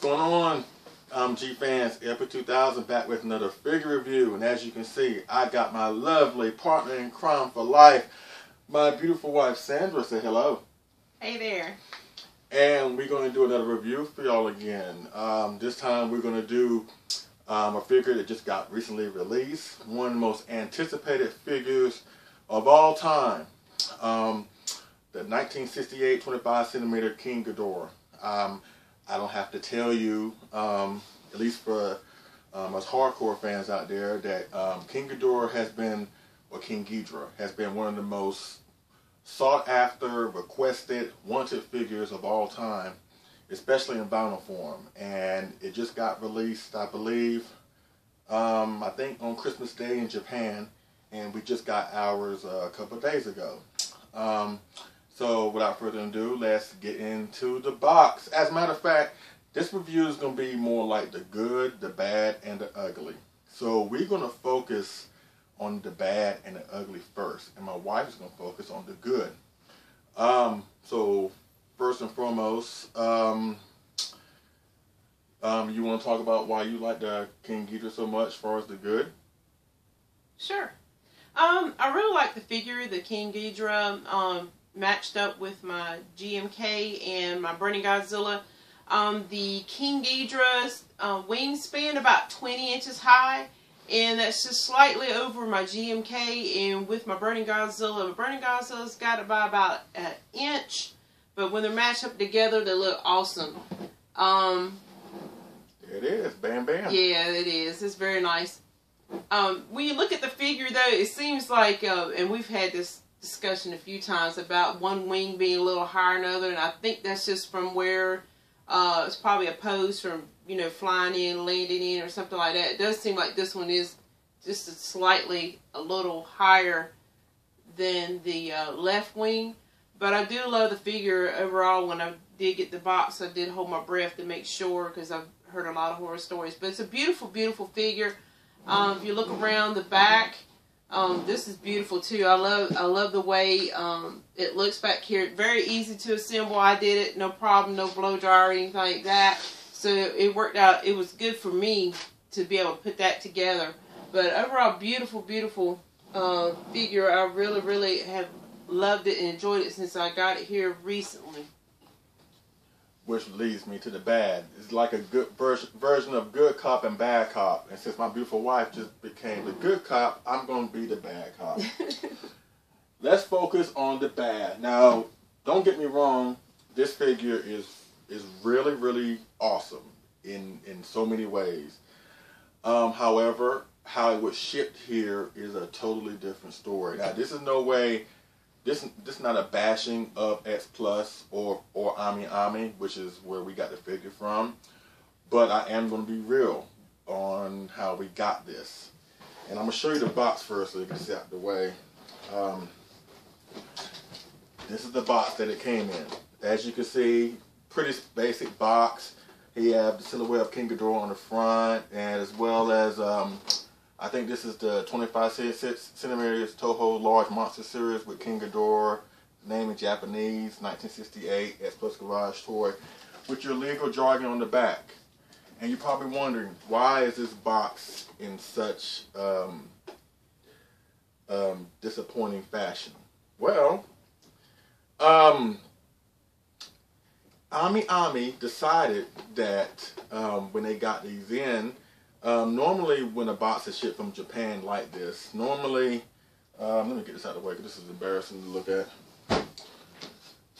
going on, G-Fans? Epic 2000 back with another figure review. And as you can see, I got my lovely partner in crime for life, my beautiful wife, Sandra. Say hello. Hey there. And we're going to do another review for y'all again. This time we're going to do a figure that just got recently released. One of the most anticipated figures of all time. The 1968 25cm King Ghidorah. I don't have to tell you, at least for us hardcore fans out there, that King Ghidorah has been, or King Ghidorah, has been one of the most sought after, requested, wanted figures of all time, especially in vinyl form. And it just got released, I believe, I think on Christmas Day in Japan, and we just got ours a couple of days ago. So without further ado, let's get into the box. As a matter of fact, this review is going to be more like the good, the bad, and the ugly. So we're going to focus on the bad and the ugly first, and my wife is going to focus on the good. So first and foremost, you want to talk about why you like the King Ghidorah so much as far as the good? Sure. I really like the figure, the King Ghidorah, matched up with my GMK and my Burning Godzilla. The King Ghidorah's wingspan about 20 inches high, and that's just slightly over my GMK. And with my Burning Godzilla's got about an inch, but when they're matched up together, they look awesome. It is, bam bam. Yeah, it is. It's very nice. When you look at the figure, though, it seems like, and we've had this discussion a few times about one wing being a little higher than another, and I think that's just from where it's probably a pose from, you know, flying in, landing in, or something like that. It does seem like this one is just a little higher than the left wing, but I do love the figure overall. When I did get the box, I did hold my breath to make sure, because I've heard a lot of horror stories, but it's a beautiful, beautiful figure. If you look around the back, this is beautiful too. I love the way it looks back here. Very easy to assemble. I did it, no problem, no blow dryer or anything like that. So it worked out. It was good for me to be able to put that together. But overall, beautiful, beautiful figure. I really, really have loved it and enjoyed it since I got it here recently. Which leads me to the bad. It's like a good version of good cop and bad cop. And since my beautiful wife just became the good cop, I'm going to be the bad cop. Let's focus on the bad. Now, don't get me wrong. This figure is really, really awesome in so many ways. However, how it was shipped here is a totally different story. Now, this is no way... This is not a bashing of X Plus or Ami, which is where we got the figure from. But I am going to be real on how we got this. And I'm going to show you the box first so you can see out the way. This is the box that it came in. As you can see, pretty basic box. You have the silhouette of King Ghidorah on the front, and as well as... I think this is the 25cm Toho Large Monster Series with King Ghidorah, name in Japanese, 1968, X Plus Garage Toy, with your legal jargon on the back. And you're probably wondering, why is this box in such disappointing fashion? Well, Ami decided that when they got these in, normally when a box is shipped from Japan like this, normally, let me get this out of the way because this is embarrassing to look at.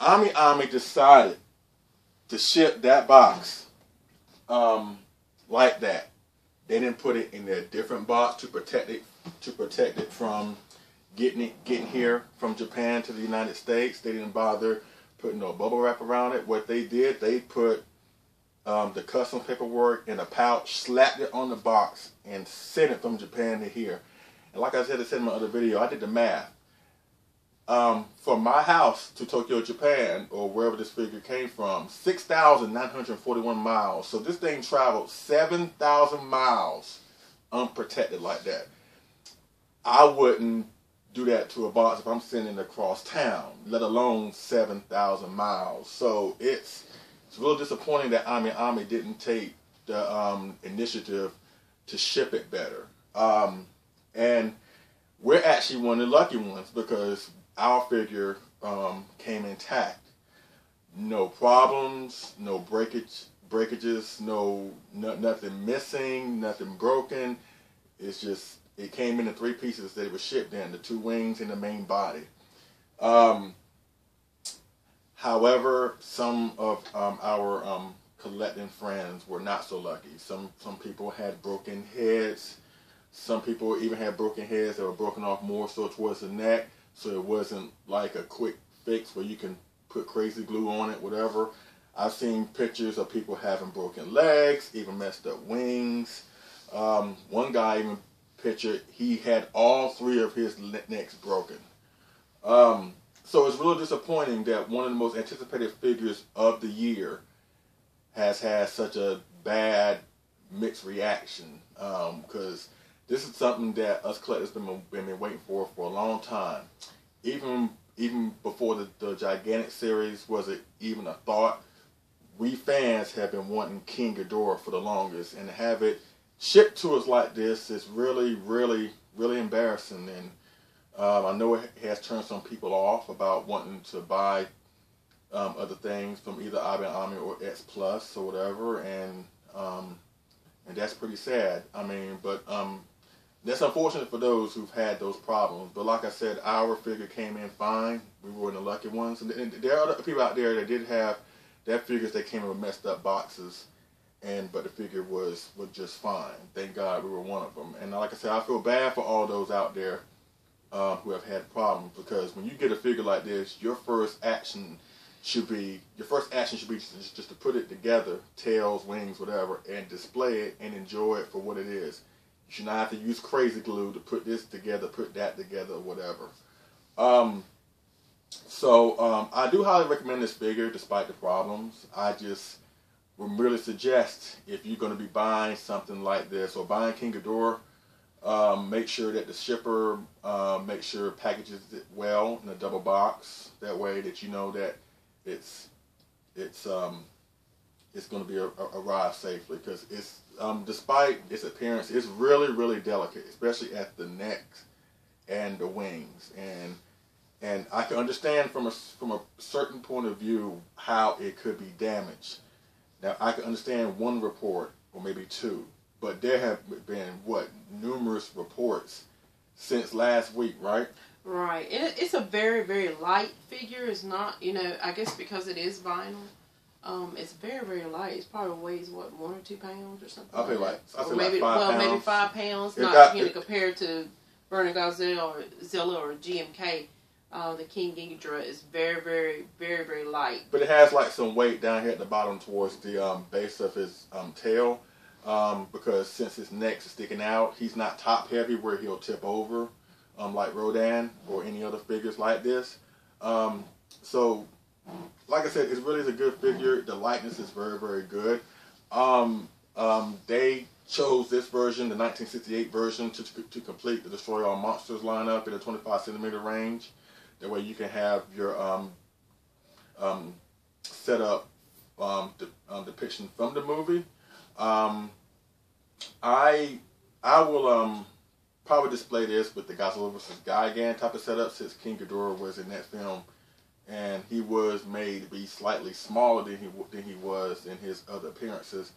Ami decided to ship that box like that. They didn't put it in a different box to protect it from getting here from Japan to the United States. They didn't bother putting no bubble wrap around it. What they did, they put the customs paperwork in a pouch, slapped it on the box, and sent it from Japan to here. And like I said in my other video, I did the math. From my house to Tokyo, Japan, or wherever this figure came from, 6,941 miles. So this thing traveled 7,000 miles unprotected like that. I wouldn't do that to a box if I'm sending it across town, let alone 7,000 miles. So it's it's a little disappointing that Ami didn't take the initiative to ship it better. And we're actually one of the lucky ones because our figure came intact. No problems, no breakages, nothing missing, nothing broken. It's just, it came in the 3 pieces that it was shipped in, the 2 wings and the main body. However, some of our collecting friends were not so lucky. Some people had broken heads. Some people even had broken heads that were broken off more so towards the neck, so it wasn't like a quick fix where you can put crazy glue on it, whatever. I've seen pictures of people having broken legs, even messed up wings. One guy even pictured he had all 3 of his necks broken. So it's really disappointing that one of the most anticipated figures of the year has had such a bad mixed reaction, because this is something that us collectors have been waiting for a long time. Even before the gigantic series was it even a thought, we fans have been wanting King Ghidorah for the longest, and to have it shipped to us like this is really, really, really embarrassing. And I know it has turned some people off about wanting to buy other things from either Ami or X Plus or whatever, and that's pretty sad. I mean, but that's unfortunate for those who've had those problems. But like I said, our figure came in fine. We were the lucky ones, and there are other people out there that did have their figures that came in with messed up boxes, but the figure was just fine. Thank God we were one of them. And like I said, I feel bad for all those out there who have had problems, because when you get a figure like this, your first action should be just to put it together, tails, wings, whatever, and display it and enjoy it for what it is. You should not have to use crazy glue to put this together, put that together, whatever. So I do highly recommend this figure despite the problems. I just would really suggest, if you're going to be buying something like this or buying King Ghidorah, make sure that the shipper packages it well in a double box. That way that you know that it's going to be arrive safely, because it's despite its appearance, it's really, really delicate, especially at the neck and the wings. And I can understand from a certain point of view how it could be damaged. Now I can understand one report or maybe 2, but there have been numerous reports since last week, right? Right. It's a very, very light figure. It's not, I guess because it is vinyl. It's very, very light. It probably weighs 1 or 2 pounds or something. I feel like 5 maybe pounds. Maybe 5 pounds. Not compared to Burning Godzilla or GMK. The King Ghidorah is very, very, very, very light. But it has like some weight down here at the bottom towards the base of his tail, because since his neck is sticking out, he's not top heavy where he'll tip over, like Rodan or any other figures like this. So, like I said, it really is a good figure. The lightness is very, very good. They chose this version, the 1968 version, to complete the Destroy All Monsters lineup in the 25 centimeter range. That way you can have your set up depiction from the movie. I will probably display this with the Godzilla vs. Gigan type of setup, since King Ghidorah was in that film, and he was made to be slightly smaller than he was in his other appearances.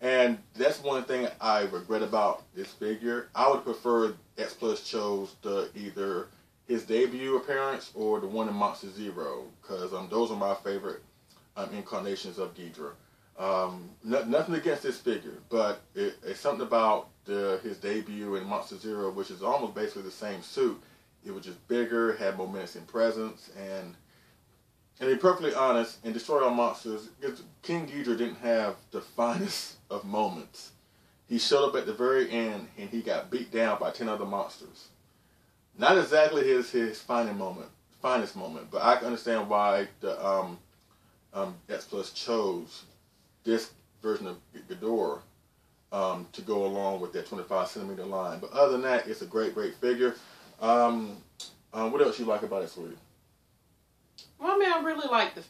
And that's one thing I regret about this figure. I would prefer X Plus chose either his debut appearance or the one in Monster Zero, because those are my favorite incarnations of Ghidorah. Nothing against this figure, but it's something about his debut in Monster Zero, which is almost basically the same suit. It was just bigger, had more menacing presence, and to be perfectly honest, in Destroy All Monsters, King Ghidorah didn't have the finest of moments. He showed up at the very end, and he got beat down by 10 other monsters. Not exactly his finest moment, but I can understand why the X Plus chose this version of Ghidorah to go along with that 25 centimeter line. But other than that, it's a great, great figure. What else you like about it, sweetie? Well, I mean, I really like the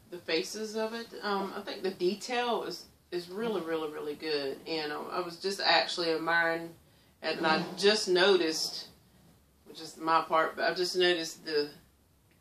the faces of it. I think the detail is really, really, really good. And I was just actually admiring, and I just noticed, which is my part, but I just noticed the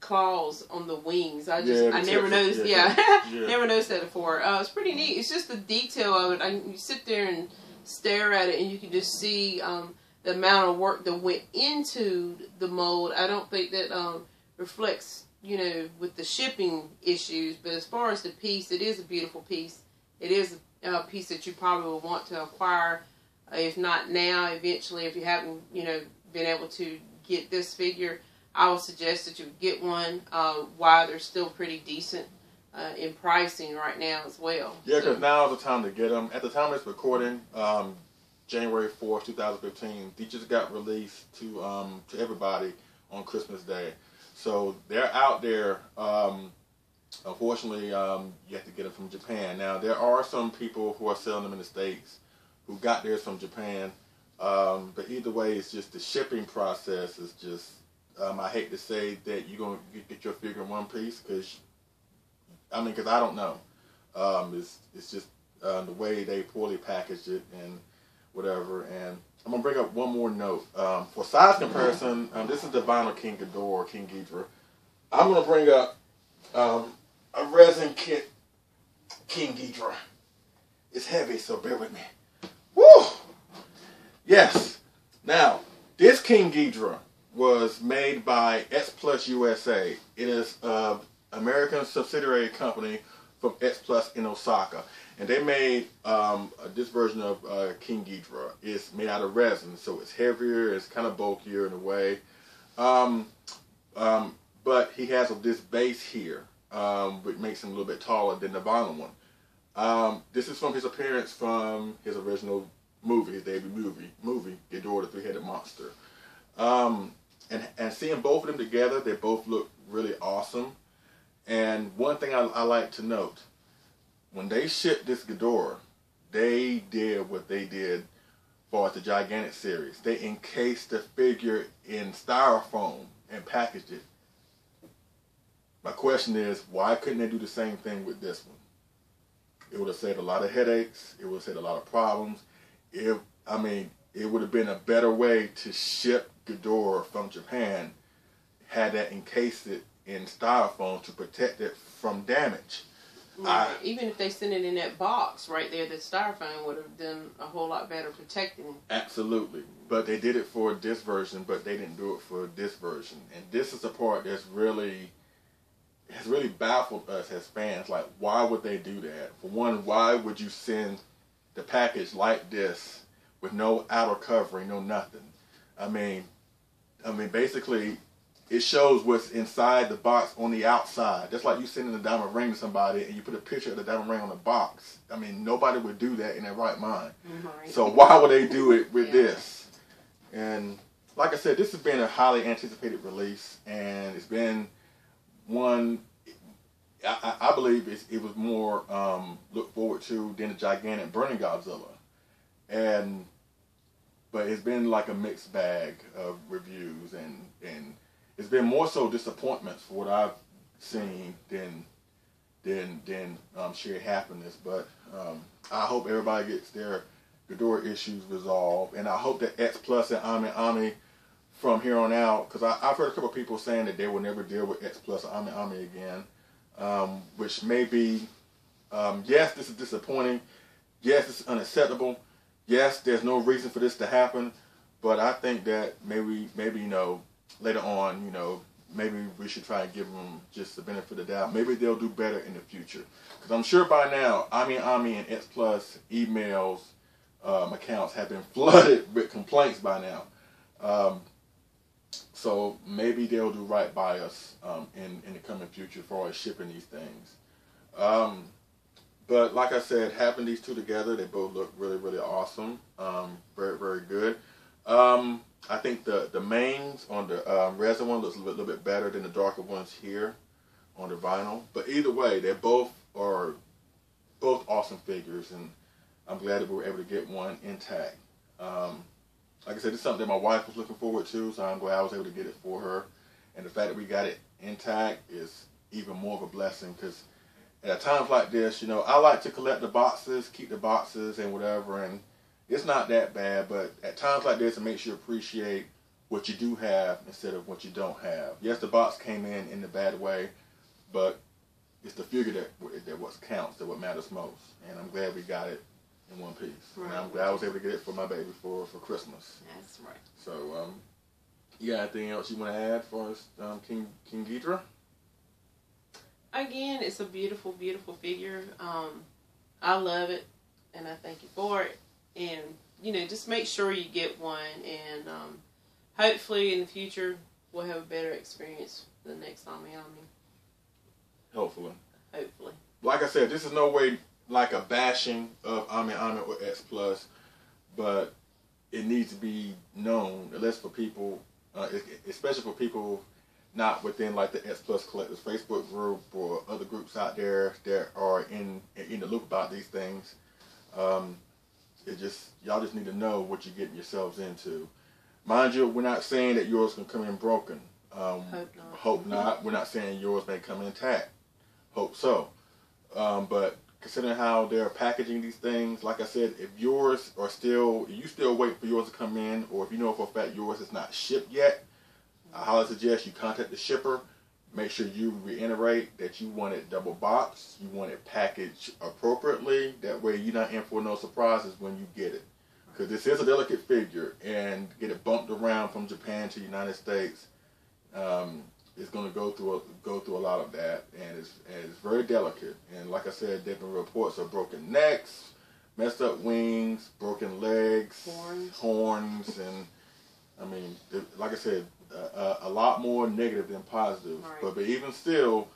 claws on the wings. I never noticed. Never noticed that before. It's pretty neat. It's just the detail of it. You sit there and stare at it, and you can just see the amount of work that went into the mold. I don't think that reflects, with the shipping issues. But as far as the piece, it is a beautiful piece. It is a piece that you probably will want to acquire, if not now, eventually, if you haven't, been able to get this figure. I would suggest that you get one while they're still pretty decent in pricing right now as well. Yeah, because now is the time to get them. At the time of this recording, January 4th, 2015, these just got released to everybody on Christmas Day. So they're out there. Unfortunately, you have to get them from Japan. Now, there are some people who are selling them in the States who got theirs from Japan. But either way, it's just the shipping process is just, I hate to say that you're going to get your figure in one piece because I don't know. It's just the way they poorly packaged it and whatever. And I'm going to bring up one more note. For size comparison, this is the vinyl King Ghidorah, King Ghidorah. I'm going to bring up a resin kit King Ghidorah. It's heavy, so bear with me. Woo! Yes. Now, this King Ghidorah was made by X Plus USA. It is an American subsidiary company from X Plus in Osaka. And they made this version of King Ghidorah. It's made out of resin, so it's heavier, it's kind of bulkier in a way. But he has this base here, which makes him a little bit taller than the vinyl one. This is from his appearance from his original movie, his debut movie, Ghidorah the Three-Headed Monster. And seeing both of them together, they both look really awesome. And one thing I like to note, when they shipped this Ghidorah, they did what they did for the Gigantic series. They encased the figure in styrofoam and packaged it. My question is, why couldn't they do the same thing with this one? It would have saved a lot of headaches. It would have saved a lot of problems. It would have been a better way to ship Ghidorah from Japan had that encased it in styrofoam to protect it from damage. Right. Even if they sent it in that box right there, the styrofoam would have done a whole lot better protecting it. Absolutely. But they did it for this version, but they didn't do it for this version. And this is the part that's has really baffled us as fans. Like, why would they do that? For one, why would you send the package like this with no outer covering, no nothing? I mean, basically, it shows what's inside the box on the outside. Just like you sending a diamond ring to somebody and you put a picture of the diamond ring on the box. I mean, nobody would do that in their right mind. Right. So why would they do it with this? And like I said, this has been a highly anticipated release, and it's been one I believe it was more looked forward to than the gigantic Burning Godzilla. But it's been like a mixed bag of reviews, and it's been more so disappointments for what I've seen than sheer happiness. But I hope everybody gets their Ghidorah issues resolved, and I hope that X Plus and Ami from here on out, because I've heard a couple of people saying that they will never deal with X Plus or Ami again, which may be, yes, this is disappointing. Yes, it's unacceptable. Yes, there's no reason for this to happen, but I think that maybe later on, maybe we should try and give them just the benefit of the doubt. Maybe they'll do better in the future, because I'm sure by now, Ami and X Plus emails, accounts have been flooded with complaints by now. So maybe they'll do right by us in the coming future for us shipping these things. But like I said, having these two together, they both look really, really awesome. Very, very good. I think the mains on the resin one looks a little bit better than the darker ones here on the vinyl. But either way, they both are awesome figures, and I'm glad that we were able to get one intact. Like I said, it's something that my wife was looking forward to, so I'm glad I was able to get it for her. And the fact that we got it intact is even more of a blessing, because at times like this, you know, I like to collect the boxes, keep the boxes and whatever, and it's not that bad, but at times like this, it makes you appreciate what you do have instead of what you don't have. Yes, the box came in the bad way, but it's the figure that what counts, that what matters most. And I'm glad we got it in one piece. Right. And I'm glad I was able to get it for my baby for Christmas. That's right. So, you got anything else you want to add for us, King Ghidorah? Again, it's a beautiful, beautiful figure. I love it, and I thank you for it. And, you know, just make sure you get one, and hopefully in the future we'll have a better experience the next time we Hopefully. Hopefully. Like I said, this is no way like a bashing of Ami or X Plus, but it needs to be known, at least for people, especially for people not within like the X Plus Collectors Facebook group or other groups out there that are in the loop about these things. Y'all just need to know what you're getting yourselves into. Mind you, we're not saying that yours can come in broken. Hope not. We're not saying yours may come intact. Hope so. But considering how they're packaging these things, like I said, if yours are you still wait for yours to come in, or if you know for a fact yours is not shipped yet, I highly suggest you contact the shipper. Make sure you reiterate that you want it double boxed, you want it packaged appropriately. That way you're not in for no surprises when you get it. Because this is a delicate figure, and get it bumped around from Japan to the United States, it's going to go through a lot of that, and it's very delicate. And like I said, there have been reports of broken necks, messed up wings, broken legs, horns, and I mean, like I said, a lot more negative than positive. Right. But even still,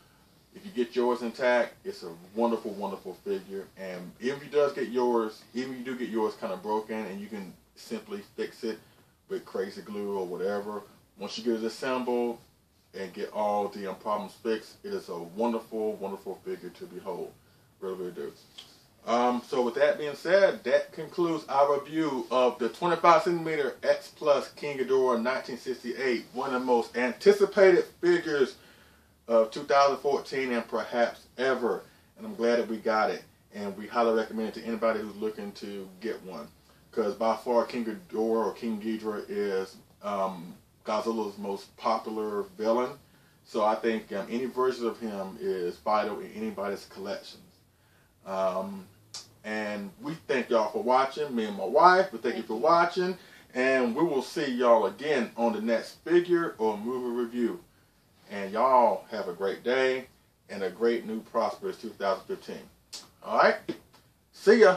if you get yours intact, it's a wonderful, wonderful figure. And even if you do get yours kind of broken, and you can simply fix it with crazy glue or whatever, once you get it assembled and get all the problems fixed, it is a wonderful, wonderful figure to behold. Really, really do. So with that being said, that concludes our review of the 25cm X Plus King Ghidorah 1968, one of the most anticipated figures of 2014 and perhaps ever. And I'm glad that we got it, and we highly recommend it to anybody who's looking to get one, because by far King Ghidorah or King Ghidorah is Godzilla's most popular villain. So I think any version of him is vital in anybody's collections. And we thank y'all for watching. Me and my wife, we thank you for watching. And we will see y'all again on the next figure or movie review. And y'all have a great day and a great new prosperous 2015. Alright? See ya.